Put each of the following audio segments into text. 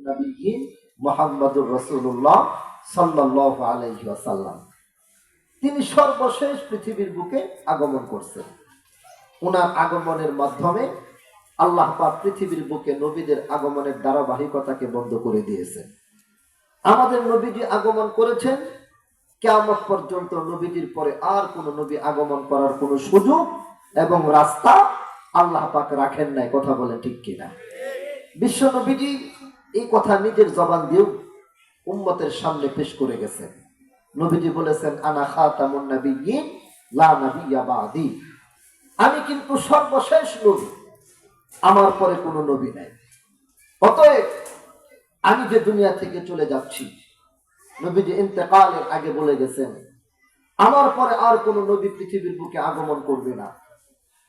নবী মুহাম্মদুর রাসূলুল্লাহ সাল্লাল্লাহু আলাইহি ওয়াসাল্লাম। তিনি সর্বশেষ পৃথিবীর বুকে আগমন করছেন। ওনার আগমনের মাধ্যমে আল্লাহ পাক পৃথিবীর বুকে নবীদের আগমনের ধারাবাহিকতাকে বন্ধ করে দিয়েছেন। আমাদের নবীজি আগমন করেছেন, কিয়ামত পর্যন্ত নবীজির পরে আর কোন নবী আগমন করার কোন সুযোগ এবং রাস্তা আল্লাহ পাক রাখেন নাই। কথা বলেন ঠিক কিনা? বিশ্ব নবীজি এই কথা নিজের জবান দিয়ে উম্মতের সামনে পেশ করে গেছেন। নবীজি বলেছেন, আনা খাতামুন নাবিয়্যিন লা নাবিয়্যা বাদি। আমি কিন্তু সর্বশেষ নবী, আমার পরে কোনো নবী নাই। অতএব আমি যে দুনিয়া থেকে চলে যাচ্ছি, নবীজি ইন্তেকালের আগে বলে গেছেন, আমার পরে আর কোন নবী পৃথিবীর বুকে আগমন করবে না।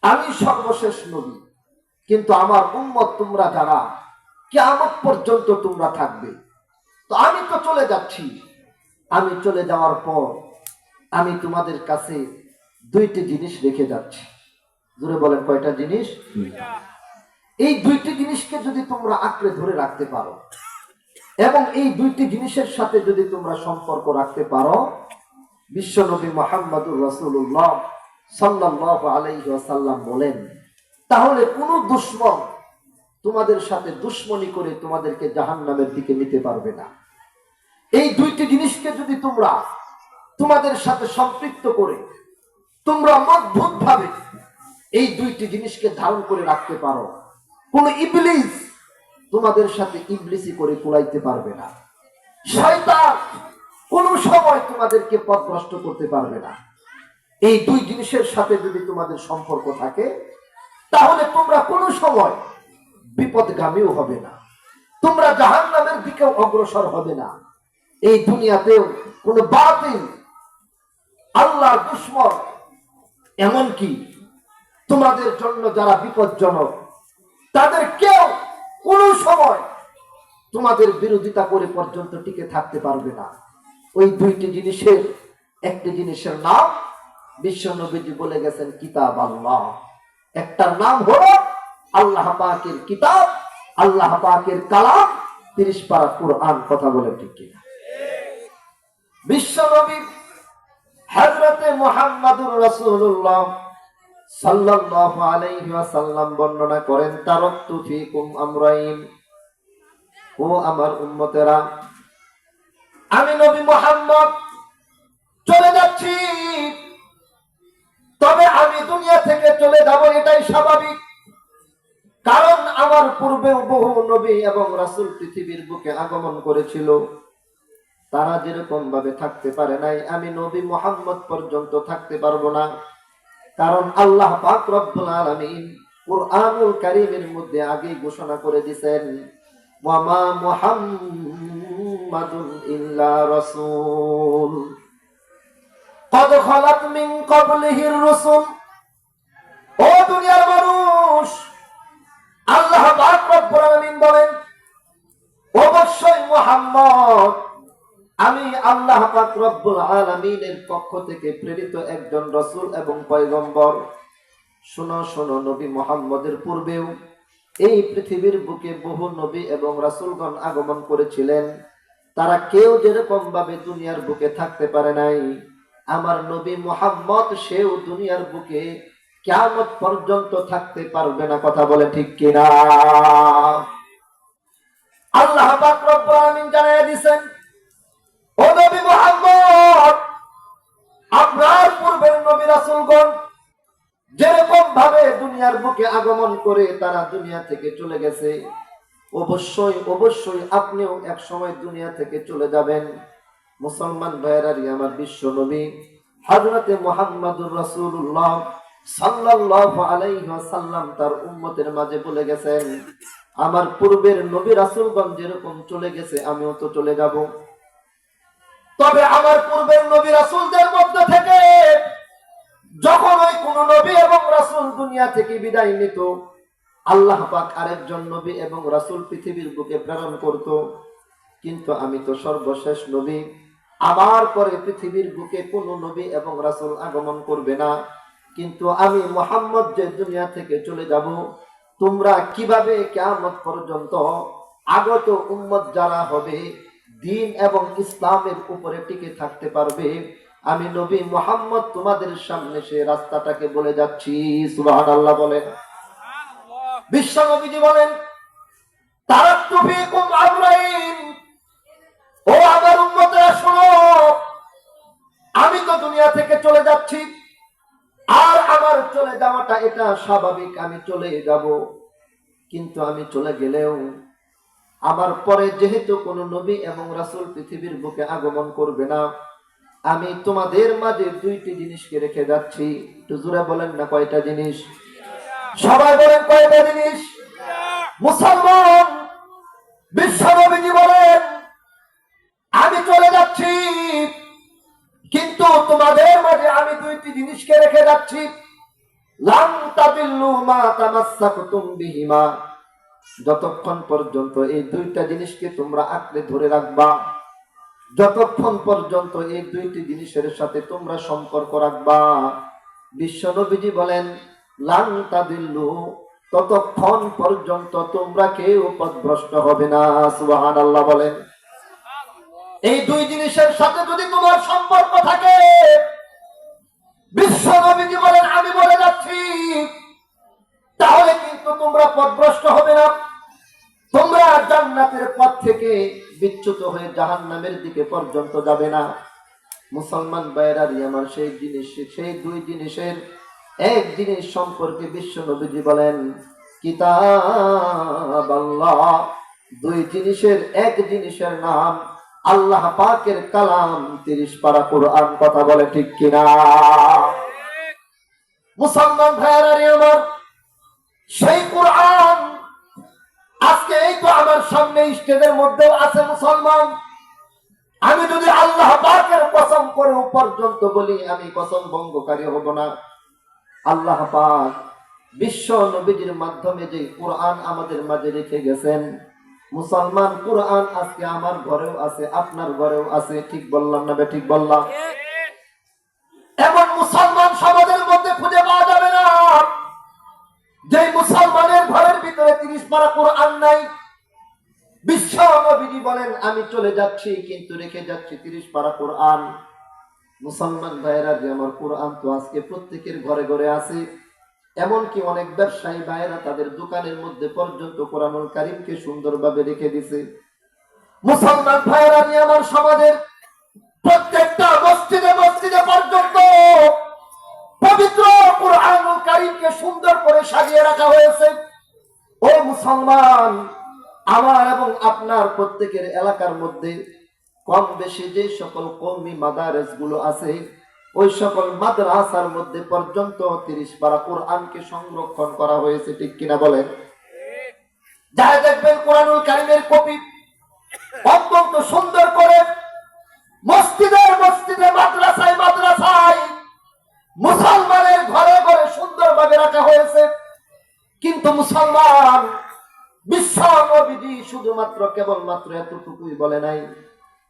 আমি সর্বশেষ নবী, কিন্তু আমার উম্মত তোমরা যারা কিয়ামত পর্যন্ত তোমরা থাকবে। তো আমি তো চলে যাচ্ছি, আমি চলে যাওয়ার পর আমি তোমাদের কাছে দুইটি জিনিস রেখে যাচ্ছি। জোরে বলেন, কয়টা জিনিস? এই দুইটি জিনিসকে যদি তোমরা আঁকড়ে ধরে রাখতে পারো এবং এই দুইটি জিনিসের সাথে যদি তোমরা সম্পর্ক রাখতে পারো, বিশ্বনবী মুহাম্মদুর রাসূলুল্লাহ সাল্লাল্লাহু আলাইহি ওয়াসাল্লাম বলেন, তাহলে কোন দুশমন তোমাদের সাথে দুশমনি করে তোমাদেরকে জাহান্নামের দিকে নিতে পারবে না। এই দুইটি জিনিসকে যদি তোমরা তোমাদের সাথে সম্পৃক্ত করে তোমরা মজবুত ভাবে এই দুইটি জিনিসকে ধারণ করে রাখতে পারো, কোন ইবলিস তোমাদের সাথে ইবলিসি করে কুলাইতে পারবে না। শয়তান কোন সময় তোমাদেরকে পথভ্রষ্ট করতে পারবে না। এই দুই জিনিসের সাথে যদি তোমাদের সম্পর্ক থাকে, তাহলে তোমরা কোনো সময় বিপদগামীও হবে না, তোমরা জাহান্নামের দিকেও অগ্রসর হবে না। এই দুনিয়াতেও কোন বাতিল, আল্লাহর দুশমন, এমনকি তোমাদের জন্য যারা বিপজ্জনক, তাদের কেউ কোনো সময় তোমাদের বিরোধিতা করে পর্যন্ত টিকে থাকতে পারবে না। ওই দুইটি জিনিসের একটি জিনিসের নাম বিশ্বনবীজি বলে গেছেন কিতাব আল্লাহ। একটার নাম হলো আল্লাহ পাকের কিতাব, আল্লাহ পাকের কালাম, 30 পারা কুরআন। কথা বলে ঠিক কিনা? বিশ্বনবী হযরতে মুহাম্মদুর রাসূলুল্লাহ সাল্লাল্লাহু আলাইহি ওয়াসাল্লাম বর্ণনা করেন, তারাকতু ফীকুম আমরাইন, ও আমার উম্মতেরা, আমি নবী মুহাম্মদ চলে যাচ্ছি, তবে আমি দুনিয়া থেকে চলে যাব, এটাই স্বাভাবিক। কারণ আমার পূর্বেও বহু নবী এবং রাসূল পৃথিবীর বুকে আগমন করেছিল, তারা যেরকম ভাবে থাকতে পারে নাই, আমি নবী মুহাম্মদ পর্যন্ত থাকতে পারবো না। কারণ আল্লাহ পাক রব্বুল আলামিন কুরআনুল কারীমের মধ্যে আগেই ঘোষণা করে দিয়েছেন, ওয়া মা মুহাম্মাদুন ইল্লা রাসূল ক্বাদ খালাত মিন ক্বাবলিহির রাসূল। ও দুনিয়ার মানুষ, আল্লাহ পাক রব্বুল আলামিন বলেন, অবশ্যই মুহাম্মদ আমি আল্লাহ পাক রব্বুল আলামিনের পক্ষ থেকে প্রেরিত একজন রাসূল এবং পয়গম্বর। শোনো শোনো, নবী মুহাম্মদের পূর্বেও এই পৃথিবীর বুকে বহু নবী এবং রাসূলগণ আগমন করেছিলেন, তারা কেউ যেরকম ভাবে দুনিয়ার বুকে থাকতে পারে নাই, আমার নবী মুহাম্মদ সেও দুনিয়ার বুকে কিয়ামত পর্যন্ত থাকতে পারবে না। কথা বলে ঠিক কিনা? আল্লাহ পাক রব্বুল আলামিন জানাইয়া দিয়েছেন, ও নবী মুহাম্মদ, আপনার পূর্বের নবী রাসূলগণ যেরকম ভাবে দুনিয়ার বুকে আগমন করে তারা দুনিয়া থেকে চলে গেছে, অবশ্যই অবশ্যই আপনিও এক সময় দুনিয়া থেকে চলে যাবেন। মুসলমান ভাইয়েরারি, আমার বিশ্ব নবী হযরতে মুহাম্মদুর রাসূলুল্লাহ সাল্লাল্লাহু আলাইহি ওয়াসাল্লাম তার উম্মতের মাঝে বলে গেছেন, আমার পূর্বের নবী রাসূলগণ যেরকম চলে গেছে আমিও তো চলে যাব। তবে আমার পূর্বের নবী রাসূলদের মধ্যে থেকে যখন ওই কোন নবী এবং রাসূল দুনিয়া থেকে বিদায় নিত, আল্লাহ পাক আরেকজন নবী এবং রাসূল পৃথিবীর বুকে প্রেরণ করত। কিন্তু আমি তো সর্বশেষ নবী, আমার পরে পৃথিবীর বুকে কোন নবী এবং রাসূল আগমন করবে না। কিন্তু আমি মুহাম্মদ যে দুনিয়া থেকে চলে যাব, তোমরা কিভাবে কিয়ামত পর্যন্ত আগত উম্মত যারা হবে দ্বীন এবং ইসলামের উপরে টিকে থাকতে পারবে, আমি নবী মুহাম্মদ তোমাদের সামনে সে রাস্তাটাকে বলে যাচ্ছি। সুবহানাল্লাহ বলেন। বিশ্ব নবীজি বলেন, তারাক্তু ফীকুম আমরাইন, ও আমার উম্মতরা শোনো, আমি তো দুনিয়া থেকে চলে যাচ্ছি, আর আমার চলে যাওয়াটা এটা স্বাভাবিক, আমি চলে যাব। কিন্তু আমি চলে গেলেও আমার পরে যেহেতু কোন নবী এবং রাসূল পৃথিবীর বুকে আগমন করবে না, আমি তোমাদের মাঝে দুইটি জিনিসকে রেখে যাচ্ছি। একটু জোরে বলেন না কয়টা জিনিস? সবাই বলেন কয়টা জিনিস? মুসলমান, বিশ্বনবীজি বলেন, আমি চলে যাচ্ছি, কিন্তু তোমাদের মাঝে আমি দুইটি জিনিসকে রেখে যাচ্ছি। লাম তাদিল্লু মা তামাসসাকতুম বিহিমা, যতক্ষণ পর্যন্ত এই দুইটা জিনিসকে তোমরা আঁকড়ে ধরে রাখবা, যতক্ষণ পর্যন্ত এই দুইটি জিনিসের সাথে তোমরা সম্পর্ক রাখবা, বিশ্ব নবীজি বলেন, লান তাদিল্লু, ততক্ষণ পর্যন্ত তোমরা কেউ পথভ্রষ্ট হবে না। সুবহানাল্লাহ বলেন। এই দুই জিনিসের সাথে যদি তোমার সম্পর্ক থাকে, বিশ্ব নবীজি বলেন, আমি বলে যাচ্ছি, তাহলে কিন্তু তোমরা পথভ্রষ্ট হবে না, তোমরা জান্নাতের পথ থেকে বিচ্যুত হয়ে জাহান্নামের দিকে পর্যন্ত যাবে না। মুসলমান ভাইয়েরাই আমার, সেই দুই জিনিসের এক জিনিস সম্পর্কে বিশ্ব নবীজি বলেন, কিতাব আল্লাহ। দুই জিনিসের এক জিনিসের নাম আল্লাহ পাকের কালাম, 30 পারা কোরআন। কথা বলে ঠিক কিনা? মুসলমান ভাইয়েরাই আমার, সেই কোরআন আজকে এই তো আমার সামনে স্টেজের মধ্যেও আছে। মুসলমান, আমি যদি আল্লাহ পাকের কসম করে পর্যন্ত বলি, আমি কসম ভঙ্গকারী হব না। আল্লাহ পাক বিশ্ব নবীজির মাধ্যমে যে কোরআন আমাদের মাঝে রেখে গেছেন, মুসলমান, কোরআন আজকে আমার ঘরেও আছে, আপনার ঘরেও আছে। ঠিক বললাম না? ঠিক বললাম? এমন মুসলমান সমাজের মধ্যে খুঁজে পাওয়া যাবে না যে মুসলমানের ঘরের ভিতরে 30 পারা কোরআন নাই। বিশ্ব নবীজি বলেন, আমি চলে যাচ্ছি, কিন্তু রেখে যাচ্ছি 30 পারা কোরআন। মুসলমান ভাইয়েরা যে আমার, কোরআন তো আজকে প্রত্যেকের ঘরে ঘরে আছে। এমনকি অনেক ব্যবসায়ী ভাইয়েরা তাদের দোকানের মধ্যে পর্যন্ত কোরআনুল কারীমকে সুন্দরভাবে রেখে দিছে। মুসলমান ভাইয়েরা যে আমার, সমাজের প্রত্যেকটা মসজিদে মসজিদে পর্যন্ত পবিত্র কোরআনুল কারীমকে সুন্দর করে সাজিয়ে রাখা হয়েছে। ও মুসলমান, আমার এবং আপনার প্রত্যেকের এলাকার মধ্যে কম বেশি যে সকল কওমি মাদারেস গুলো আছে, ওই সকল মাদ্রাসার মধ্যে পর্যন্ত 30 পারা কোরআনকে সংরক্ষণ করা হয়েছে। ঠিক কিনা বলেন? যারা দেখবেন কোরআনুল কারীমের কপি অত্যন্ত সুন্দর করে মসজিদে মসজিদে, মাদ্রাসায় মাদ্রাসায়, মুসলমানের ঘরে ঘরে সুন্দরভাবে রাখা হয়েছে। কিন্তু মুসলমান, বিশ্ব নবীজি শুধুমাত্র কেবলমাত্র এতটুকুই বলে নাই,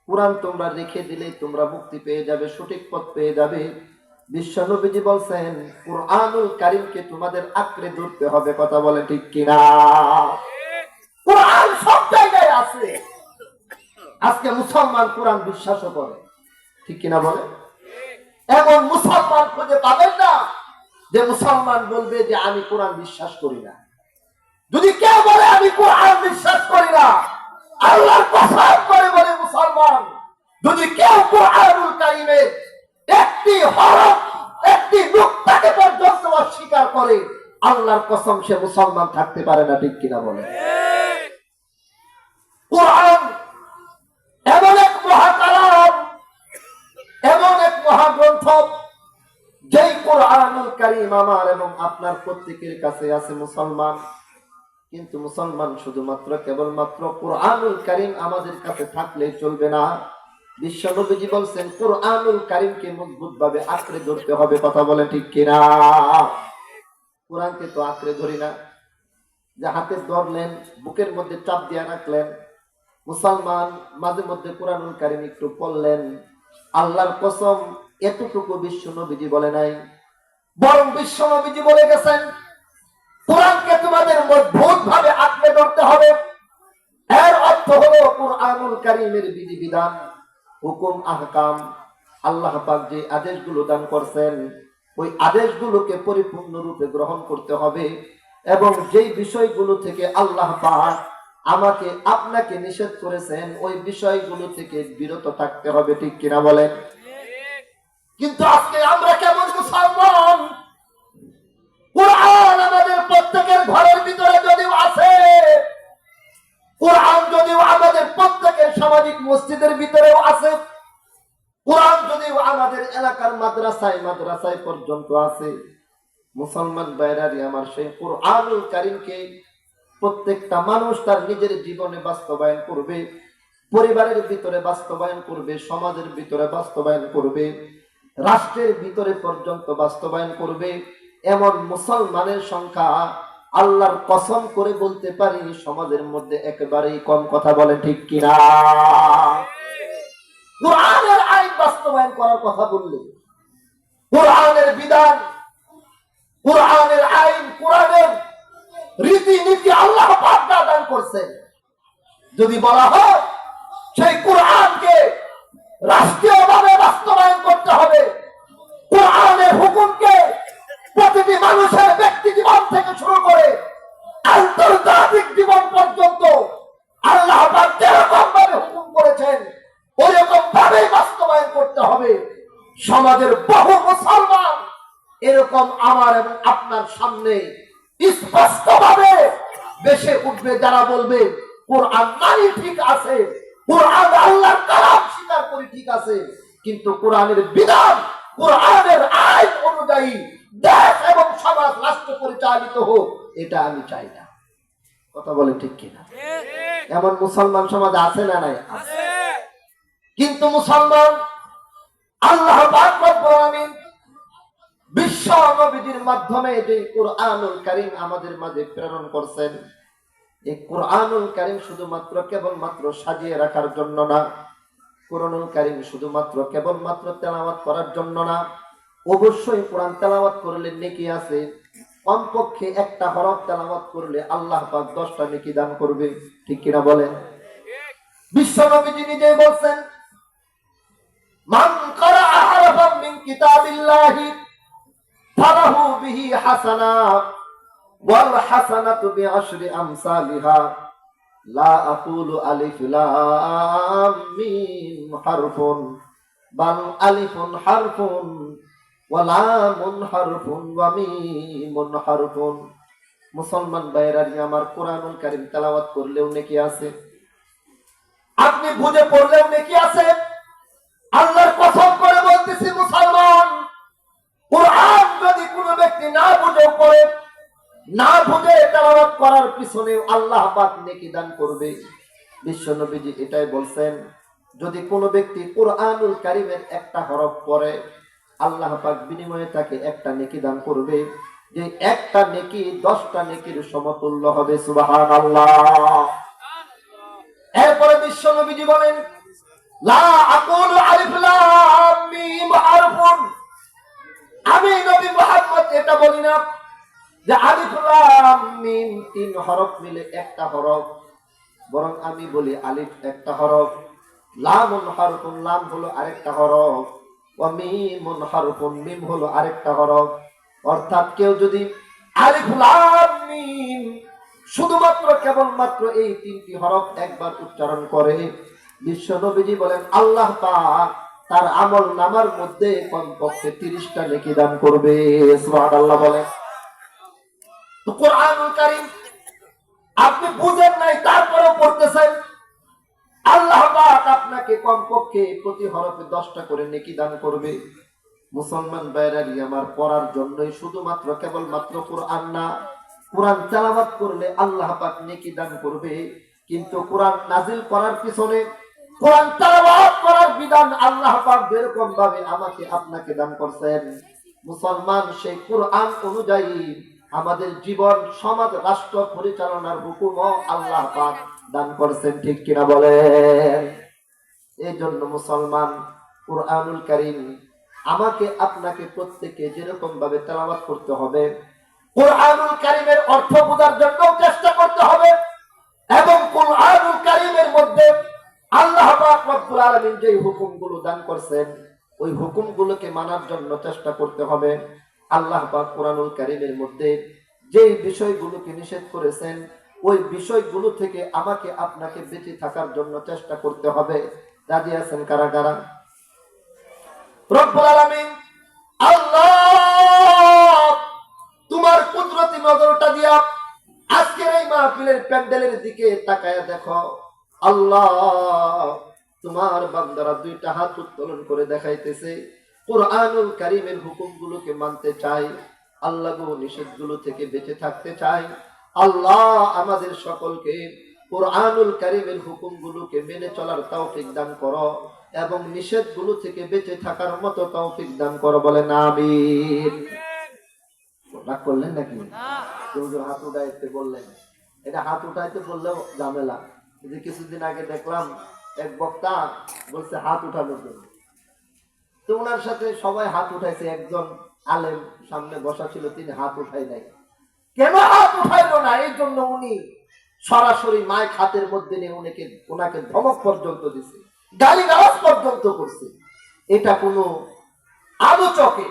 কোরআন তোমরা রেখে দিলেই তোমরা মুক্তি পেয়ে যাবে, সঠিক পথ পেয়ে যাবে। বিশ্ব নবীজি বলছেন, কোরআনুল কারীমকে তোমাদের আঁকড়ে ধরতে হবে। কথা বলে ঠিক কিনা? কোরআন সব জায়গায় আছে। আজকে মুসলমান কোরআন বিশ্বাসও করে। ঠিক কিনা বলে? এমন মুসলমান খুঁজে পাবেন না যে মুসলমান বলবে যে আমি কোরআন বিশ্বাস করি না। যদি কেউ বলে আমি কোরআন বিশ্বাস করি না, আল্লাহর কসম করে বলে মুসলমান, যদি কেউ কোরআনুল কারীমের একটি হরফ, একটি নুক্তাকে পর্যন্ত অস্বীকার করে, আল্লাহর কসম সে মুসলমান থাকতে পারে না। ঠিক কিনা বলে? কোরআন এমন এক মহাকালাম, এমন এক মহাগ্রন্থ, যেই কোরআনুল কারীম আমার এবং আপনার প্রত্যেকের কাছে আছে। মুসলমান, কিন্তু মুসলমান শুধুমাত্র কেবলমাত্র কোরআনুল কারীম আমাদের কাছে থাকলে চলবে না। বিশ্ব নবীজি বলছেন, কোরআনুল কারীমকে মজবুত ভাবে আঁকড়ে ধরতে হবে। কথা বলে ঠিক কিনা? কোরআনকে তো আঁকড়ে ধরি না, যে হাতে ধরলেন, বুকের মধ্যে চাপ দিয়ে রাখলেন। মুসলমান মাঝে মধ্যে কোরআনুল কারীম একটু পড়লেন, আল্লাহর কসম এতটুকু বিশ্ব নবীজি বলে নাই, বরং বিশ্ব নবীজি বলে গেছেন, কোরআনকে তোমাদের মজবুত ভাবে আঁকড়ে ধরতে হবে এর অর্থ হলো কুরআনুল কারীমের বিধিবিধান, হুকুম, আহকাম, আল্লাহ পাক যে আদেশগুলো দান করছেন ওই আদেশগুলোকে পরিপূর্ণরূপে গ্রহণ করতে হবে এবং যেই বিষয়গুলো থেকে আল্লাহ পাক আমাকে আপনাকে নিষেধ করেছেন ওই বিষয়গুলো থেকে বিরত থাকতে হবে। ঠিক কিনা বলেন? কিন্তু আজকে আমরা কেমন মুসলমান, কুরআন আমাদের প্রত্যেকের ঘরের ভিতরে যদিও আছে, কুরআন যদিও আমাদের প্রত্যেকের সামাজিক মসজিদের ভিতরেও আছে, কুরআন যদিও আমাদের এলাকার মাদ্রাসায় পর্যন্ত আছে, মুসলমান ভাইরারি আমার, সেই কুরআনুল কারীমকে প্রত্যেকটা মানুষ তার নিজের জীবনে বাস্তবায়ন করবে, পরিবারের ভিতরে বাস্তবায়ন করবে, সমাজের ভিতরে বাস্তবায়ন করবে, রাষ্ট্রের ভিতরে পর্যন্ত বাস্তবায়ন করবে। এমন মুসলমানের সংখ্যা আল্লাহর কসম করে বলতে পারি সমাজের মধ্যে একেবারেই কম। কথা বলে ঠিক কিনা? কুরআনের আইন বাস্তবায়ন করার কথা বললে, কুরআনের বিধান, কুরআনের আইন, কুরআনের রীতিনীতি আল্লাহ পাক দান করছেন, যদি বলা হয় সেই কুরআনকে রাষ্ট্রীয়ভাবে বাস্তবায়ন করতে হবে, কুরআনের হুকুমকে প্রতিটি মানুষের ব্যক্তি জীবন থেকে শুরু করে আন্তর্জাতিক জীবন পর্যন্ত আল্লাহ পাক যেরকম ভাবে হুকুম করেছেন ওইরকম ভাবেই বাস্তবায়ন করতে হবে। সমাজের বহু মুসলমান এরকম আমার এবং আপনার সামনে স্পষ্টভাবে বেশে উঠবে, যারা বলবে কুরআন মানি ঠিক আছে, কুরআন আল্লাহর কালাম স্বীকার করি ঠিক আছে, কিন্তু কুরআনের বিধান, কুরআনের আইন অনুযায়ী দেশ এবং সমাজ, রাষ্ট্র পরিচালিত হোক, এটা আমি চাই না। কথা বলে ঠিক কিনা? এমন মুসলমান সমাজ আছে না নাই? আছে। কিন্তু মুসলমান আল্লাহ পাক রব্বুল আলামিন বিশ্ব নবীর মাধ্যমে যে কুরআনুল কারীম আমাদের মাঝে প্রেরণ করছেন, এই কুরআনুল কারীম শুধুমাত্র কেবলমাত্র সাজিয়ে রাখার জন্য না, কুরআনুল কারীম শুধুমাত্র কেবলমাত্র তেলাওয়াত করার জন্য না, অবশ্যই কোরআন তেলাওয়াত করলে নেকি আছে। কমপক্ষে একটা হরফ তেলাওয়াত করলে আল্লাহ পাক 10টা নেকি দান করবে। ঠিক কিনা বলেন? বিশ্ব নবীজি নিজেই বলছেন, মান ক্বারা হারফাম মিন কিতাবিল্লাহি ফালাহু বিহি হাসানা ওয়াল হাসানাতু বিআশরি আমসালিহা লা আকুলু আলিফ লাম মিম হারফুন বাল আলিফুন হারফুন ওয়া লামুন হারফুন ওয়া মিমুন হারফুন। মুসলমান ভাইরা আমার, কুরআনুল কারীম তেলাওয়াত করলেও নেকি আছে, আপনি বুঝে পড়লেও নেকি আছে। আল্লাহর কসম করে বলতেছি মুসলমান, কুরআন যদি কোনো ব্যক্তি না বুঝে পড়ে, না বুঝে তেলাওয়াত করার পিছনে আল্লাহ পাক নেকি দান করবে। বিশ্ব নবীজি এটাই বলছেন, যদি কোনো ব্যক্তি কুরআনুল কারীমের একটা হরফ পড়ে আল্লাহ পাক বিনিময়ে তাকে একটা নেকি দান করবে, যে একটা নেকি 10টা নেকির সমতুল্য হবে। সুবহানাল্লাহ। এরপরে বিশ্ব নবীজি বলেন, লা আকুলু আলিফ লাম মিম হারফুন, আমি নবী মুহাম্মদ এটা বলি না যে আলিফ লাম মিম 3 হরফ মিলে একটা হরফ, বরং আমি বলি আলিফ একটা হরফ, লামুন হারফুন, লাম হলো আরেকটা হরফ, ওয়া মিমুন হারফুন, মিম হলো আরেকটা হরফ। অর্থাৎ কেউ যদি আলিফ লাম মিম শুধুমাত্র কেবলমাত্র এই 3টি হরফ একবার উচ্চারণ করে, বিশ্ব নবীজি বলেন আল্লাহ পাক তার আমল নামার মধ্যে কমপক্ষে 30টা নেকি দান করবে। সুবহানাল্লাহ বলেন। তো কুরআনুল কারীম আপনি বুঝেন নাই, তারপরেও পড়তেছেন, আল্লাহ পাক আপনাকে কমপক্ষে প্রতি হরফে 10টা করে নেকি দান করবে। মুসলমান ভাইরা আমার, পড়ার জন্যই শুধুমাত্র কেবলমাত্র কুরআন না, কুরআন তেলাওয়াত করলে আল্লাহ পাক নেকি দান করবে। কিন্তু কুরআন নাজিল করার পিছনে, কুরআন তেলাওয়াত করার বিধান আল্লাহ পাক যেরকম ভাবে আমাকে আপনাকে দান করছেন, মুসলমান সেই কুরআন অনুযায়ী আমাদের জীবন, সমাজ, রাষ্ট্র পরিচালনার হুকুমও আল্লাহ পাক দান করছেন। ঠিক কিনা বলেন? এই জন্য মুসলমান কুরআনুল কারীম আমাকে আপনাকে প্রত্যেককে যেরকম ভাবে তেলাওয়াত করতে হবে, কুরআনুল কারীমের অর্থ বোঝার জন্য চেষ্টা করতে হবে এবং কুরআনুল রব্বুল আলামিন যে হুকুমগুলো দান করছেন ওই হুকুমগুলোকে মানার জন্য চেষ্টা করতে হবে। আল্লাহ পাক কোরআনুল কারীমের মধ্যে যে বিষয়গুলোকে নিষেধ করেছেন ওই বিষয়গুলো থেকে আমাকে আপনাকে বেঁচে থাকার জন্য চেষ্টা করতে হবে। রাজি আছেন কারা কারা? রব্বুল আলামিন আল্লাহ তোমার কুদরতি নজরটা দিয়া আজকের এই মাহফিলের প্যান্ডেলের দিকে তাকায়া দেখো। আল্লাহ তোমার বান্দারা দুইটা হাত উত্তোলন করে দেখাইতেছে কুরআনুল কারীমের হুকুমগুলোকে মানতে চাই, আল্লাহর নিষেধগুলো থেকে বেঁচে থাকতে চাই। আল্লাহ আমাদের সকলকে কুরআনুল কারীমের হুকুমগুলোকে মেনে চলার তৌফিক দান করো এবং নিষেধগুলো থেকে বেঁচে থাকার মতো তৌফিক দান করো, বলেন আমিন। রাগ করলেন নাকি? কেউ হাত উঠাইতে বললেন, এটা হাত উঠাইতে বললেও ঝামেলা। যে কিছুদিন আগে দেখলাম এক বক্তা বলছে হাত উঠানোর জন্য, তো ওনার সাথে সবাই হাত উঠাইছে, একজন আলেম সামনে বসা ছিল তিনি হাত উঠাই নাই। কেন হাত উঠাইলো না? এই জন্য উনি সরাসরি মাইক হাতের মধ্যে নিয়ে ওনাকে ধমক পর্যন্ত দিছে, গালিগালাজ পর্যন্ত করছে। এটা কোনো আলোচকে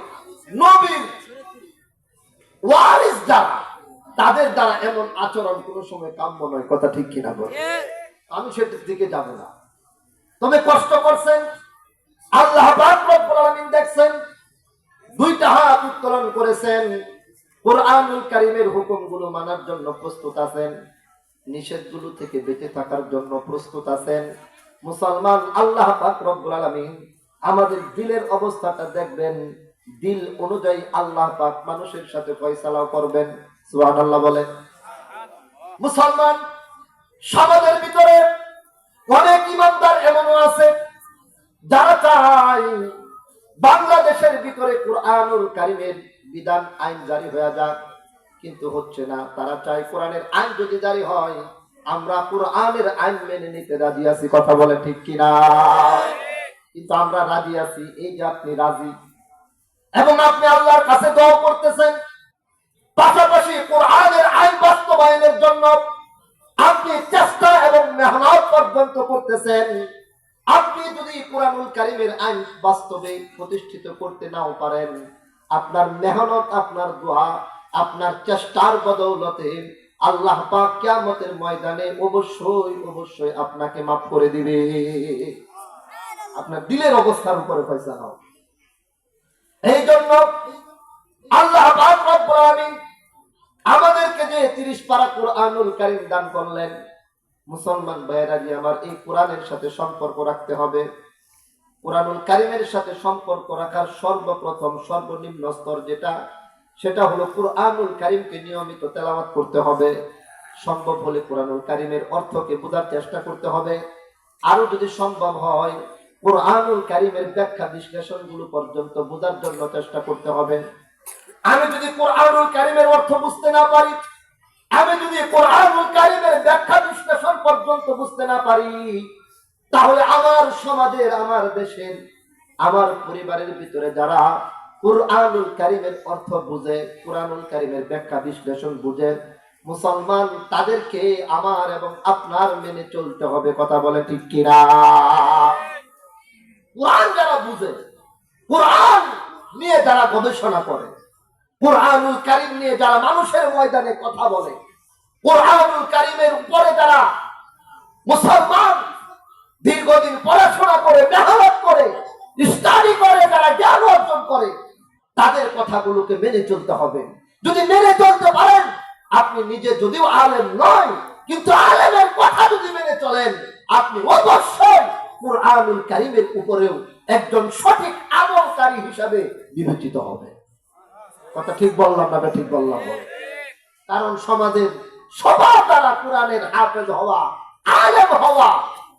নবীর ওয়ারিস যারা তাদের দ্বারা এমন আচরণ কোন সময় কাম্য নয়। কথা ঠিক কিনা বল? আমি সেটার দিকে যাব না। তবে কষ্ট করছেন আল্লাহ পাক রব্বুল আলামিন, দেখছেন দুইটা হাত উত্তোলন করেছেন, কুরআনুল কারীমের হুকুমগুলো মানার জন্য প্রস্তুত আছেন, নিষেধগুলো থেকে বেঁচে থাকার জন্য প্রস্তুত আছেন। মুসলমান, আল্লাহ পাক রব্বুল আলামিন আমাদের দিলের অবস্থাটা দেখবেন, দিল অনুযায়ী আল্লাহ পাক মানুষের সাথে ফয়সালাও করবেন। সুবহানাল্লাহ বলেন। মুসলমান, সমাজের ভিতরে অনেক ইমানদার এমনও আছে যারা চায় বাংলাদেশের ভিতরে কুরআনুল কারীমের বিধান আইন জারি হয়ে যাক, কিন্তু হচ্ছে না। তারা চায় কোরআনের আইন যদি জারি হয় আমরা কুরআনের আইন মেনে নিতে রাজি আছি। কথা বলে ঠিক কিনা? কিন্তু আমরা রাজি আছি, এই যে আপনি রাজি এবং আপনি আল্লাহর কাছে দোয়া করতেছেন, পাশাপাশি কোরআনের আইন বাস্তবায়নের জন্য আপনি চেষ্টা এবং মেহনত পর্যন্ত করতেছেন। আপনি যদি কুরআনুল কারীমের আইন বাস্তবে প্রতিষ্ঠিত করতে নাও পারেন, আপনার মেহনত, আপনার দোয়া, আপনার চেষ্টার বদৌলতে আল্লাহ পাক কিয়ামতের ময়দানে অবশ্যই অবশ্যই আপনাকে মাফ করে দিবে। আপনার দিলের অবস্থার উপরে ফয়সালা হবে। এই জন্য আল্লাহ পাক রব্বুল আলামিন আমাদেরকে যে 30 পারা কুরআনুল কারীম দান করলেন, মুসলমান ভাইয়েরা জি আমার, এই কোরআনের সাথে সম্পর্ক রাখতে হবে। কুরআনুল কারীমের সাথে সম্পর্ক রাখার সর্বপ্রথম সর্বনিম্ন স্তর যেটা, সেটা হলো কুরআনুল কারীমকে নিয়মিত তেলাওয়াত করতে হবে। সম্ভব হলে কুরআনুল কারীমের অর্থকে বোঝার চেষ্টা করতে হবে। আরো যদি সম্ভব হয় কুরআনুল কারীমের ব্যাখ্যা বিশ্লেষণগুলো পর্যন্ত বোঝার জন্য চেষ্টা করতে হবে। আমি যদি কুরআনুল কারীমের অর্থ বুঝতে না পারি, আমি যদি কুরআনুল কারীমের ব্যাখ্যা বিশ্লেষণ পর্যন্ত বুঝতে না পারি, তাহলে আমার সমাজের, আমার দেশের, আমার পরিবারের ভিতরে যারা কুরআনুল কারীমের অর্থ বুঝে, কুরআনুল কারীমের ব্যাখ্যা বিশ্লেষণ বুঝে, মুসলমান, তাদেরকে আমার এবং আপনার মেনে চলতে হবে। কথা বলে ঠিক কিনা? কুরআন যারা বুঝে, কুরআন নিয়ে যারা গবেষণা করে, কুরআনুল কারীম নিয়ে যারা মানুষের ময়দানে কথা বলে, কুরআনুল কারীমের উপরে যারা মুসলমান দীর্ঘদিন পড়াশোনা করে, মেহনত করে, স্টাডি করে, যারা জ্ঞান অর্জন করে, তাদের কথাগুলোকে মেনে চলতে হবে। যদি মেনে চলতে পারেন, আপনি নিজে যদিও আলেম নয়, কিন্তু আলেমের কথা যদি মেনে চলেন, আপনি অবশ্যই কুরআনুল কারীমের উপরেও একজন সঠিক আমলকারী হিসাবে বিবেচিত হবে। কথা ঠিক বললাম না? ঠিক বললাম। কারণ সমাজের সবার দ্বারা কোরআনের হাফেজ হওয়া, আলেম হওয়া,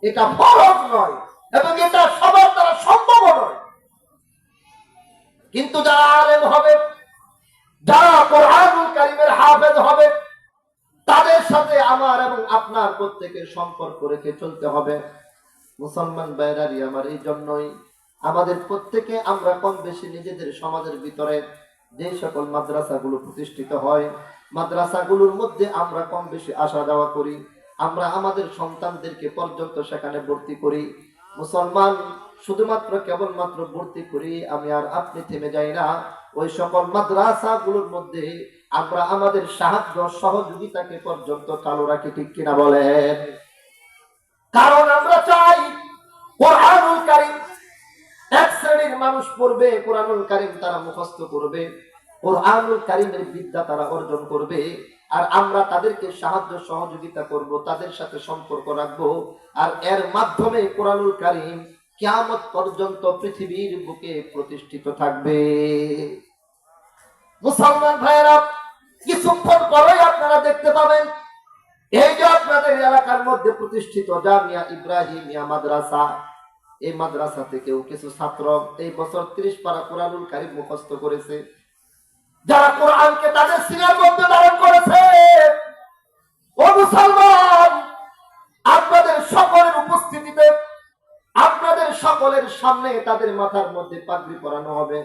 এটা ফরজ নয় এবং এটা সবার দ্বারা সম্ভব নয়। কিন্তু যারা আলেম হবে, যারা কুরআনুল কারীমের হাফেজ হবে, তাদের সাথে আমার এবং আপনার প্রত্যেকের সম্পর্ক রেখে চলতে হবে। মুসলমান ভাইরারি আমার, এই জন্যই আমাদের প্রত্যেকে আমরা কম বেশি নিজেদের সমাজের ভিতরে যে সকল মাদ্রাসাগুলো প্রতিষ্ঠিত হয়, মাদ্রাসাগুলোর মধ্যে আমরা কম বেশি আসা যাওয়া করি, আমরা আমাদের সন্তানদেরকে পর্যন্ত সেখানে ভর্তি করি। মুসলমান শুধুমাত্র কেবলমাত্র ভর্তি করি আমি আর আপনি থেমে যাই না, ওই সকল মাদ্রাসাগুলোর মধ্যে আমরা আমাদের সাহায্য সহযোগিতাকে পর্যন্ত চালু রাখি, ঠিক কিনা বলেন? কারণ আমরা চাই কোরআনুল কারীম এক শ্রেণীর মানুষ পড়বে, কোরআনুল কারীম তারা মুখস্থ করবে, কোরআনুল কারীমের বিদ্যা তারা অর্জন করবে, আর আমরা তাদেরকে সাহায্য সহযোগিতা করব, তাদের সাথে সম্পর্ক রাখবো, আর এর মাধ্যমে কোরআনুল কারীম কিয়ামত পর্যন্ত পৃথিবীর বুকে প্রতিষ্ঠিত থাকবে। মুসলমান ভাইয়েরা, কিছুক্ষণ পরেই আপনারা দেখতে পাবেন এই যে আপনাদের এলাকার মধ্যে প্রতিষ্ঠিত জামিয়া ইব্রাহিমিয়া মাদ্রাসা, এই মাদ্রাসা থেকেও কিছু ছাত্র এই বছর 30 পারা কোরআনুল কারীম মুখস্থ করেছে, যারা কোরআনকে তাদের সিনার মধ্যে ধারণ করেছে। ও মুসলমান, আপনাদের সকলের উপস্থিতিতে, আপনাদের সকলের সামনে তাদের মাথার মধ্যে পাগড়ি পরানো হবে।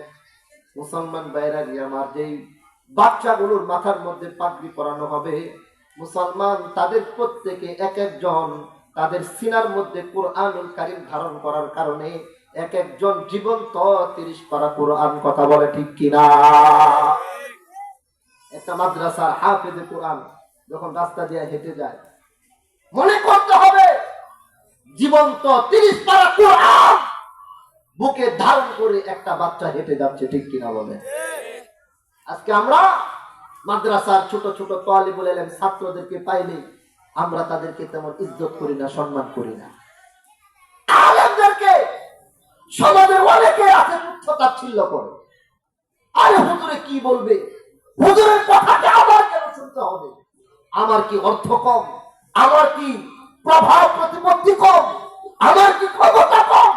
মুসলমান ভাইরা, আমার যেই বাচ্চাগুলোর মাথার মধ্যে পাগড়ি পরানো হবে, মুসলমান তাদের প্রত্যেকে এক একজন তাদের সিনার মধ্যে কোরআনুল কারীম ধারণ করার কারণে এক একজন জীবন্ত 30 পারা কোরআন, কথা বলে ঠিক কিনা? একটা মাদ্রাসার হাফেজে কোরআন যখন রাস্তা দিয়ে হেঁটে যায়, মনে করতে হবে জীবন্ত 30 পারা কোরআন বুকে ধারণ করে একটা বাচ্চা হেঁটে যাচ্ছে, ঠিক কিনা বলে? আজকে আমরা মাদ্রাসার ছোট ছোট তালিবুল ইলম ছাত্রদেরকে পাইলে আমরা তাদেরকে তেমন ইজ্জত করি না, সম্মান করি না। আলেমদেরকে সমাজের অনেকে আছে তুচ্ছ-তাচ্ছিল্য করে, আরে হুজুরে কি বলবে, হুজুরের কথাকে আমার কেন শুনতে হবে, আমার কি অর্থ কম, আমার কি প্রভাব প্রতিপত্তি কম, আমার কি ক্ষমতা কম,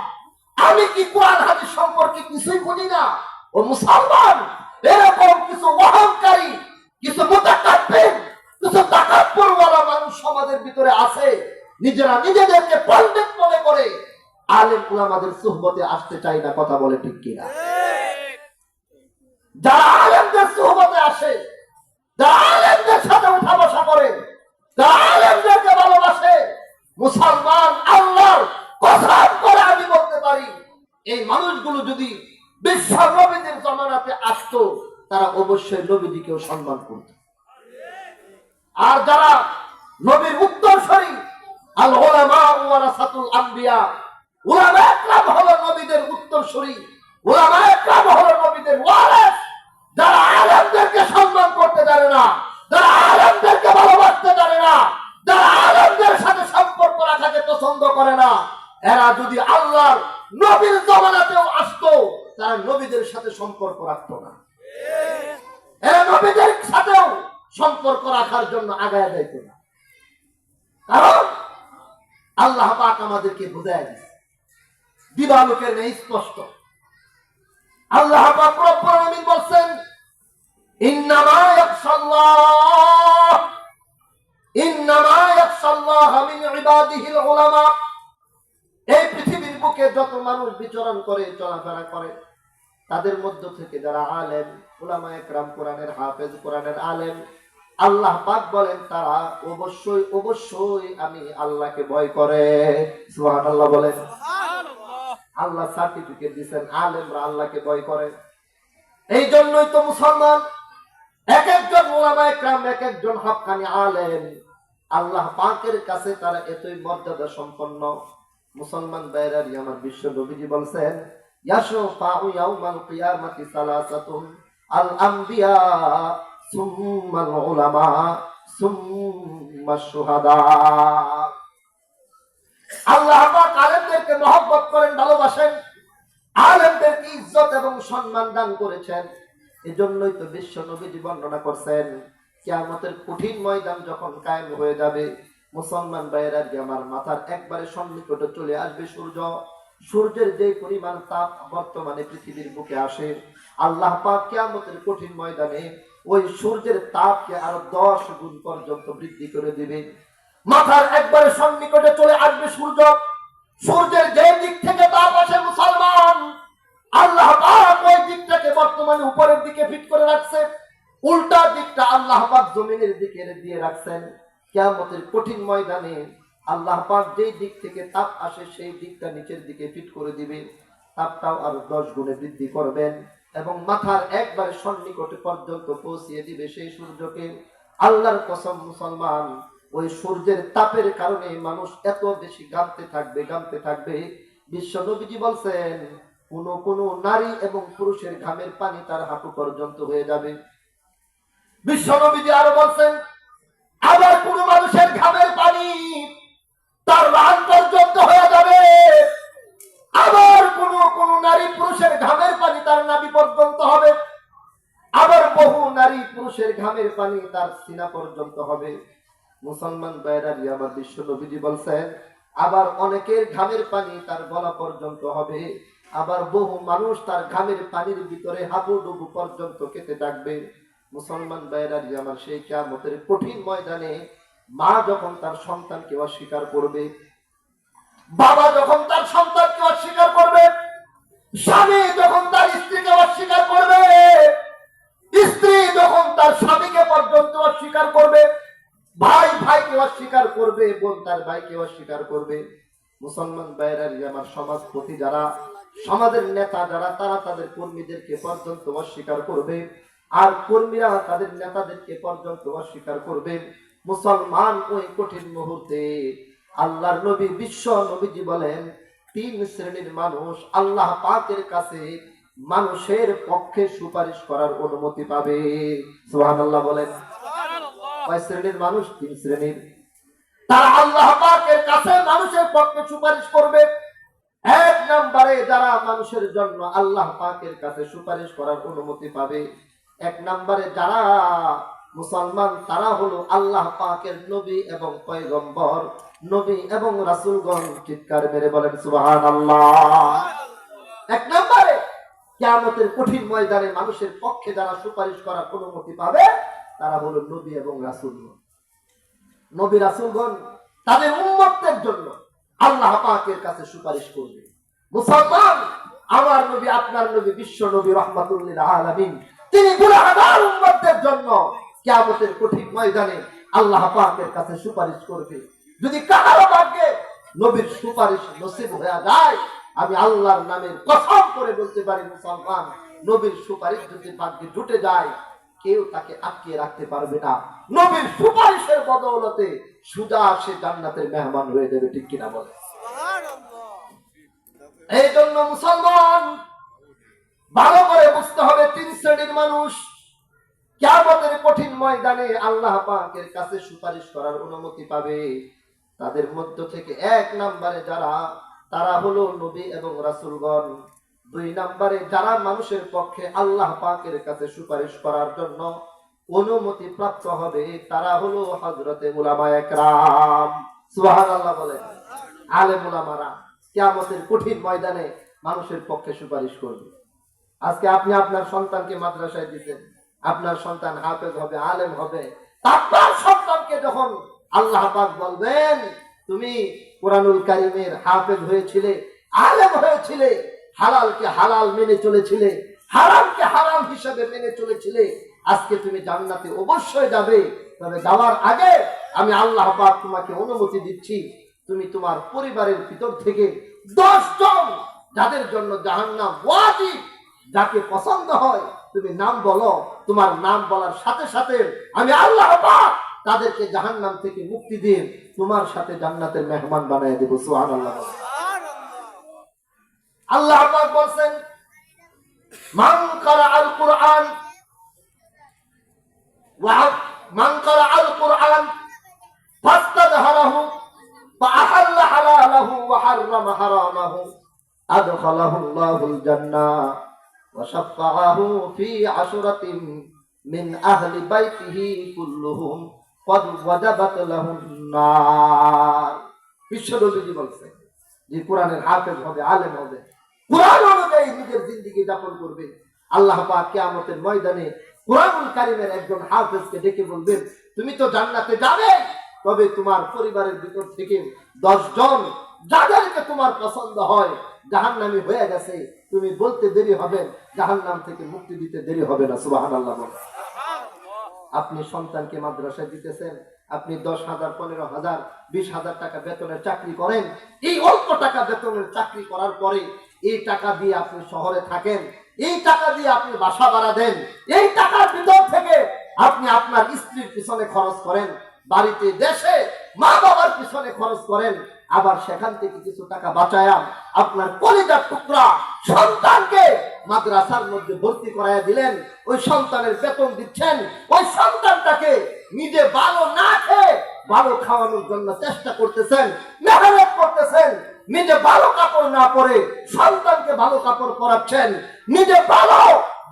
আমি কি কোরআন হাদিস সম্পর্কে কিছুই বুঝি না? ও মুসলমান, এরকম কিছু অহংকারী, কিছু মুতাকাব্বির, কিছু তাকাব্বুরওয়ালা মানুষ সমাজের ভিতরে আছে, নিজেরা নিজেদেরকে পণ্ডিত মনে করে আলেম উলামাদের সুহবতে আসতে চাই না, কথা বলে ঠিক কিনা? যারা আলেমদের সুহবতে আসে, যারা আলেমদের সাথে উঠা বসা করে, যারা আলেমদেরকে ভালোবাসে, মুসলমান আল্লাহর কসম করে আমি বলতে পারি, এই মানুষগুলো যদি বিশ্ব নবীদের জমানাতে আসতো, তারা অবশ্যই নবীজিকেও সম্মান করত। আর যারা নবীর উত্তরসূরি, আল উলামা ওয়ারাসাতুল আম্বিয়া, উলামা একরাম হলো নবীদের উত্তরসূরি, উলামা একরাম হলো নবীদের ওয়ারিস। যারা আলেমদেরকে সম্মান করতে জানে না, যারা আলেমদেরকে ভালোবাসতে জানে না, যারা আলেমদের সাথে সম্পর্ক রাখাকে পছন্দ করে না, এরা যদি আল্লাহর নবীর জমানাতেও আসতো, তারা নবীদের সাথে সম্পর্ক রাখতো না, এরা নবীদের সাথেও সম্পর্ক রাখার জন্য আগায় যাইত না। কারণ আল্লাহ পাক আমাদেরকে বুঝায় দিয়েছে, দিবালোকে নেই স্পষ্ট। আল্লাহ পাক রব্বুল আলামিন বলেন, ইন্নামা ইয়াখশাল্লাহ মিন ইবাদিহিল উলামা। এই পৃথিবীর বুকে যত মানুষ বিচরণ করে, চলাফেরা করে, তাদের মধ্য থেকে যারা আলেম, উলামা একরাম, কোরআনের হাফেজ, কোরআনের আলেম, আল্লাহ পাক বলেন তারা অবশ্যই অবশ্যই আমি আল্লাহকে ভয় করে। সুবহানাল্লাহ বলেন। আল্লাহ সার্টিফিকেট দিয়েছেন আলেমরা আল্লাহকে ভয় করে। এই জন্যই তো মুসলমান এক একজন উলামা একরাম, এক একজন হক্কানি আলেম, আল্লাহ পাকের কাছে তারা এতই মর্যাদা সম্পন্ন। মুসলমান ভাইরা, আমার বিশ্ব নবীজি বলছেন, ইয়াশফাউ ইয়াউমাল কিয়ামাতি সালাসাতুন, আল আমবিয়া সুম্মাল উলামা সুম্মাশ শুহাদা। আল্লাহ পাক আলেমদেরকে মহব্বত করেন, ভালোবাসেন, আলেমদেরকে ইজ্জত এবং সম্মান দান করেছেন। এজন্যই তো বিশ্ব নবীজি বর্ণনা করছেন, কিয়ামতের কঠিন ময়দান যখন কায়েম হয়ে যাবে, মুসলমান ভাইয়েরা, আমার মাথার একবারে সন্নিকটে চলে আসবে সূর্য। সূর্যের যে পরিমাণ তাপ বর্তমানে পৃথিবীর বুকে আসে, আল্লাহ পাক কিয়ামতের কঠিন ময়দানে ওই সূর্যের তাপকে আরো 10 গুণ পর্যন্ত বৃদ্ধি করে দিবে। মাথার একবারে সন্নিকটে চলে আসবে সূর্য। সূর্যের যে দিক থেকে তাপ আসে মুসলমান, আল্লাহ পাক ওই দিকটাকে বর্তমানে উপরের দিকে ফিট করে রাখছে, উল্টা দিকটা আল্লাহ পাক জমিনের দিকে দিয়ে রাখছেন। কিয়ামতের কঠিন ময়দানে আল্লাহ পাক যেই দিক থেকে তাপ আসে সেই দিকটা নিচের দিকে ফিট করে দিবে, তাপটাও আরো 10 গুণে বৃদ্ধি করবেন এবং মাথার একবারে সন্নিকটে পর্যন্ত পৌঁছিয়ে দিবে সেই সূর্যকে। আল্লাহর কসম মুসলমান, ওই সূর্যের তাপের কারণে মানুষ এত বেশি ঘামতে থাকবে। বিশ্ব নবীজি বলছেন কোন নারী এবং পুরুষের ঘামের পানি তার হাঁটু পর্যন্ত হয়ে যাবে। বিশ্ব নবীজি আরো বলছেন আবার কোন মানুষের ঘামের পানি তার রান পর্যন্ত হয়ে যাবে, আবার কোন নারী পুরুষের ঘামের পানি তার নাভি পর্যন্ত হবে, আবার বহু নারী পুরুষের ঘামের পানি তার সিনা পর্যন্ত হবে। মুসলমান ভাইরানি আমার, বিশ্ব নবীজি বলছেন আবার অনেকের ঘামের পানি তার গলা পর্যন্ত হবে, আবার বহু মানুষ তার ঘামের পানির ভিতরে হাবুডুবু পর্যন্ত কেটে থাকবে। মুসলমান ভাইরানি আমার, সেই কিয়ামতের কঠিন ময়দানে মা যখন তার সন্তানকে অস্বীকার করবে, বাবা যখন তার সন্তানকে অস্বীকার করবে, স্বামী যখন তার স্ত্রীকে অস্বীকার করবে, স্ত্রী যখন তার স্বামীকে পর্যন্ত অস্বীকার করবে, ভাই ভাইকে অস্বীকার করবে, বোন তার ভাইকে অস্বীকার করবে। মুসলমান ভাইরানি আমার, সমাজপতি যারা, সমাজের নেতা যারা, তারা তাদের কর্মীদেরকে পর্যন্ত অস্বীকার করবে, আর কর্মীরা তাদের নেতাদেরকে পর্যন্ত অস্বীকার করবে। মুসলমান ওই কঠিন মুহূর্তে আল্লাহর নবী বিশ্ব নবীজি বলেন 3 শ্রেণীর মানুষ আল্লাহ পাকের কাছে মানুষের পক্ষে সুপারিশ করার অনুমতি পাবে। সুবহানাল্লাহ বলেন। কয় শ্রেণীর মানুষ? 3 শ্রেণীর। তারা আল্লাহ পাকের কাছে মানুষের পক্ষে সুপারিশ করবে। 1 নম্বরে যারা মানুষের জন্য আল্লাহ পাকের কাছে সুপারিশ করার অনুমতি পাবে, 1 নম্বরে যারা মুসলমান, তারা হলো আল্লাহ পাকের নবী এবং পয়গম্বর, নবী এবং রাসূলগণ। চিৎকার মেরে বলেন সুবহানাল্লাহ। 1 নম্বরে কিয়ামতের কঠিন ময়দানে মানুষের পক্ষে যারা সুপারিশ করার অনুমতি পাবে, তারা হলো নবী এবং রাসূলগণ। নবী রাসূলগণ তাদের উম্মতের জন্য আল্লাহ পাকের কাছে সুপারিশ করবে। মুসলমান, আমার নবী, আপনার নবী, বিশ্ব নবী রাহমাতুল লিল আলামিন, তিনি গুনাহগার উম্মতের জন্য কিয়ামতের কঠিন ময়দানে আল্লাহ পাকের কাছে সুপারিশ করবে। যদি কারো ভাগ্যে নবীর সুপারিশ নসিব হয়ে যায়, আমি আল্লাহর নামের কসম করে বলতে পারি মুসলমান, নবীর সুপারিশ যদি ভাগ্যে জুটে যায়, কেউ তাকে আটকে রাখতে পারবে না। নবীর সুপারিশের বদৌলতে সুজা সে জান্নাতের মেহমান হয়ে যাবে। ঠিক কিনা বলে? এই জন্য মুসলমান ভালো করে বুঝতে হবে 3 শ্রেণীর মানুষ কিয়ামতের কঠিন ময়দানে আল্লাহ পাকের কাছে সুপারিশ করার অনুমতি পাবে। তাদের মধ্য থেকে 1 নম্বরে যারা, তারা হলো নবী এবং রাসূলগণ। 2 নম্বরে যারা মানুষের পক্ষে আল্লাহ পাকের কাছে সুপারিশ করার জন্য অনুমতি প্রাপ্ত হবে, তারা হলো হযরতে উলামায়ে কেরাম। সুবহানাল্লাহ বলেন। আলেম উলামারা কিয়ামতের কঠিন ময়দানে মানুষের পক্ষে সুপারিশ করবে। আজকে আপনি আপনার সন্তানকে মাদ্রাসায় দিবেন, আপনার সন্তান হাফেজ হবে, আলেম হবে। আপনার সন্তানকে যখন আল্লাহ পাক বলবেন তুমি কোরআনুল কারীমের হাফেজ হয়েছিলে, আলেম হয়েছিলে, হালালকে হালাল মেনে চলেছিলে, হারামকে হারাম হিসেবে মেনে চলেছিলে, আজকে তুমি জান্নাতে অবশ্যই যাবে। তবে যাওয়ার আগে আমি আল্লাহ পাক তোমাকে অনুমতি দিচ্ছি, তুমি তোমার পরিবারের ভিতর থেকে 10 জন যাদের জন্য জাহান্নাম ওয়াজিব, যাকে পছন্দ হয় তুমি নাম বলো। তোমার নাম বলার সাথে সাথে আমি আল্লাহ পাক তাদেরকে জাহান্নাম থেকে মুক্তি দিয়ে তোমার সাথে জান্নাতের মেহমান বানিয়ে দেব। সুবহানাল্লাহ। আল্লাহ পাক বলেন মান ক্বারাআল কুরআন ওয়া মান ক্বারাআল কুরআন ফাস্তাযহারাহু ফাআহাল্লা হালালাহু ওয়া হাররামা হারামাহু আদখালাহু আল্লাহুল জান্নাহ ওয়া শাফাআহু ফি আশরাতিন মিন আহলি বাইতিহি কুল্লুহুম ক্বাদ ওয়াজাবাত লাহুন নার। বিশ্বনবী বলেন যে কোরআনের হাফেজ হবে, আলেম হবে, কোরআন অনুযায়ী নিজের জিন্দেগি যাপন করবে, আল্লাহ পাক কিয়ামতের ময়দানে কোরআনুল কারীমের একজন হাফেজকে ডেকে বলবেন তুমি তো জান্নাতে যাবে, তবে তোমার পরিবারের ভিতর থেকে 10 জন যাদেরকে তোমার পছন্দ হয় জাহান্নামী হয়ে গেছে, তুমি বলতে দেরি হবে, জাহান্নাম থেকে মুক্তি দিতে দেরি হবে না। সুবহানাল্লাহ। আপনি সন্তানকে মাদ্রাসায় দিতেছেন, আপনি 10,000, 15,000, 20,000 টাকা বেতনের চাকরি করেন। এই অল্প টাকা বেতনের চাকরি করার পরে এই টাকা দিয়ে আপনি শহরে থাকেন, এই টাকা দিয়ে আপনি বাসা ভাড়া দেন, এই টাকার ভিতর থেকে আপনি আপনার স্ত্রীর পিছনে খরচ করেন, বাড়িতে দেশে মা বাবার পিছনে খরচ করেন, আবার সেখান থেকে কিছু টাকা বাঁচায়া আপনার কলিজার টুকরা সন্তানকে মাদ্রাসার মধ্যে ভর্তি করাইয়া দিলেন, ওই সন্তানের বেতন দিচ্ছেন, ওই সন্তানটাকে নিজে ভালো না খেয়ে ভালো খাওয়ানোর জন্য চেষ্টা করতেছেন, মেহনত করতেছেন, নিজে ভালো কাপড় না পরে সন্তানকে ভালো কাপড় পরাচ্ছেন, নিজে ভালো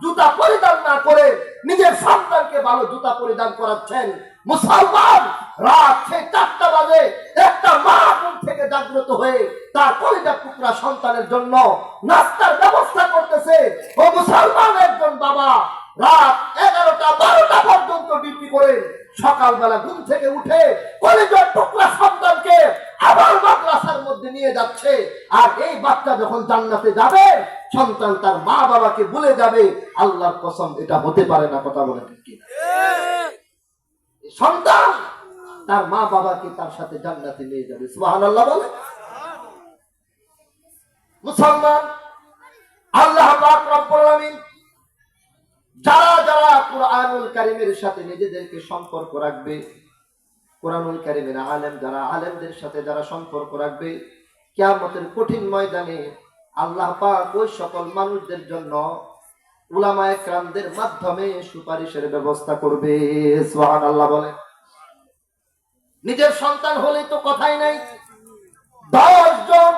জুতা পরিধান না করে নিজের সন্তানকে ভালো জুতা পরিধান করাচ্ছেন। মুসলমান রাত 4টা বাজে একটা মা ঘুম থেকে জাগ্রত হয়ে তার কলিজার টুকরা সন্তানের জন্য নাস্তার ব্যবস্থা করতেছে। ও মুসলমান, একজন বাবা রাত 11টা 12টা পর্যন্ত ডিউটি করে সকালবেলা ঘুম থেকে উঠে কলিজার টুকরা সন্তানকে আবার মাদ্রাসার মধ্যে নিয়ে যাচ্ছে। আর এই বাচ্চা যখন জান্নাতে যাবে, সন্তান তার মা বাবাকে ভুলে যাবে। আল্লাহর কসম, এটা হতে পারে না। কথা বলে ঠিক কিনা? সন্তান তার মা বাবাকে তার সাথে জান্নাতে নিয়ে যাবে। সুবহানাল্লাহ বলে। মুসলমান, আল্লাহ পাক রব্বুল আলামিন যারা যারা কুরআনুল কারীমের সাথে নিজেদেরকে সম্পর্ক রাখবে, কুরআনুল কারীমের আলেম যারা, আলেমদের সাথে যারা সম্পর্ক রাখবে, কিয়ামতের কঠিন ময়দানে আল্লাহ পাক ওই সকল মানুষদের জন্য উলামায়ে কেরামদের মাধ্যমে সুপারিশের ব্যবস্থা করবে। সুবহানাল্লাহ বলে। নিজের সন্তান হলেই তো কথাই নাই, 10 জন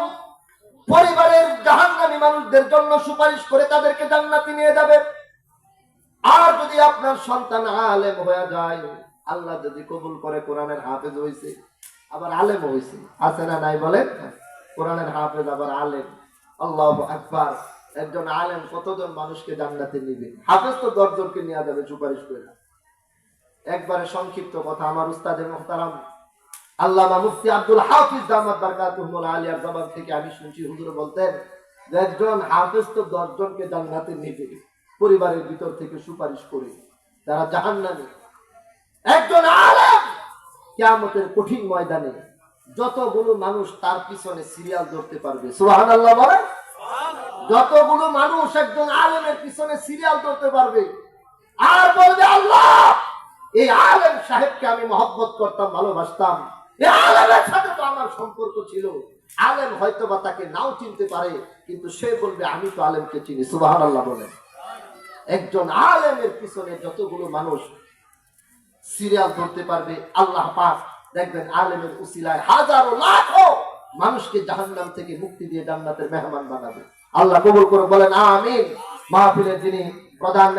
পরিবারের জাহান্নামী মানুষদের জন্য সুপারিশ করে তাদেরকে জান্নাতে নিয়ে যাবে। আর যদি আপনার সন্তান আলেম হয়ে যায়, আল্লাহ যদি কবুল করে, কোরআনের হাফেজ হইছে, আবার আলেম হইছে, আছে না নাই বলেন? কোরআনের হাফেজ আবার আলেম, আল্লাহু আকবার। একজন আলেম কতজন মানুষকে জান্নাতে নিবে? হাফেজ তো 10 জনকে নিয়ে যাবে সুপারিশ করে। একবারে সংক্ষিপ্ত কথা, আমার উস্তাদে মুহতারাম আল্লামা মুফতি আব্দুল হাফিজ দামাত বারকাতুহুল আলিয়ার জবান থেকে আমি শুনছি, হুজুর বলতেন যে একজন হাফেজ তো 10 জনকে জান্নাতে নিবে পরিবারের ভিতর থেকে সুপারিশ করে, যারা জাহান্নামী। একজন আলেম কিয়ামতের কঠিন ময়দানে যতগুলো মানুষ তার পিছনে সিরিয়াল ধরতে পারবে, সুবহানাল্লাহ বলে, যতগুলো মানুষ একজন আলেমের পিছনে সিরিয়াল ধরতে পারবে, আর বলবে আল্লাহ এই আলেম সাহেবকে আমি মহব্বত করতাম, ভালোবাসতাম, এই আলেমের সাথে তো আমার সম্পর্ক ছিল। আলেম হয়তো বা তাকে নাও চিনতে পারে, কিন্তু সে বলবে আমি তো আলেমকে চিনি। সুবহানাল্লাহ বলে। একজন আলেমের পিছনে যতগুলো মানুষ সিরিয়াল ধরতে পারবে, আল্লাহ পাক দেখবেন আলেমের উসিলায় হাজারো লাখো মানুষকে জাহান্নাম থেকে মুক্তি দিয়ে জান্নাতের মেহমান বানাবে। আল্লাহ কবুল করে বলেন আমিন। মাহফিলের যিনি প্রধান